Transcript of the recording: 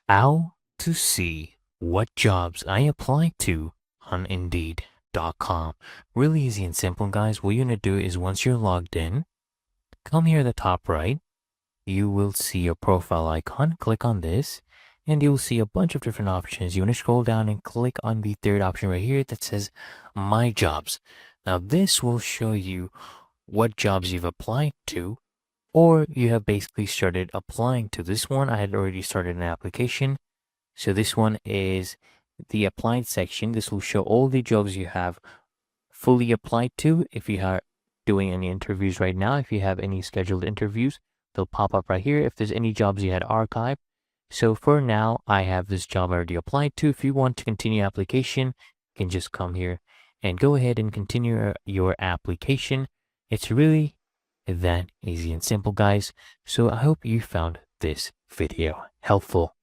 How to see what jobs I applied to on Indeed.com. Really easy and simple, guys. What you're going to do is once you're logged in, come here at the top right. You will see your profile icon. Click on this, and you'll see a bunch of different options. You want to scroll down and click on the third option right here that says My Jobs. Now, this will show you what jobs you've applied to or you have basically started applying to. This one, I had already started an application. So this one is the applied section. This will show all the jobs you have fully applied to. If you are doing any interviews right now, if you have any scheduled interviews, they'll pop up right here. If there's any jobs you had archived. So for now, I have this job already applied to. If you want to continue application, you can just come here and go ahead and continue your application. It's really that easy and simple, guys. So I hope you found this video helpful.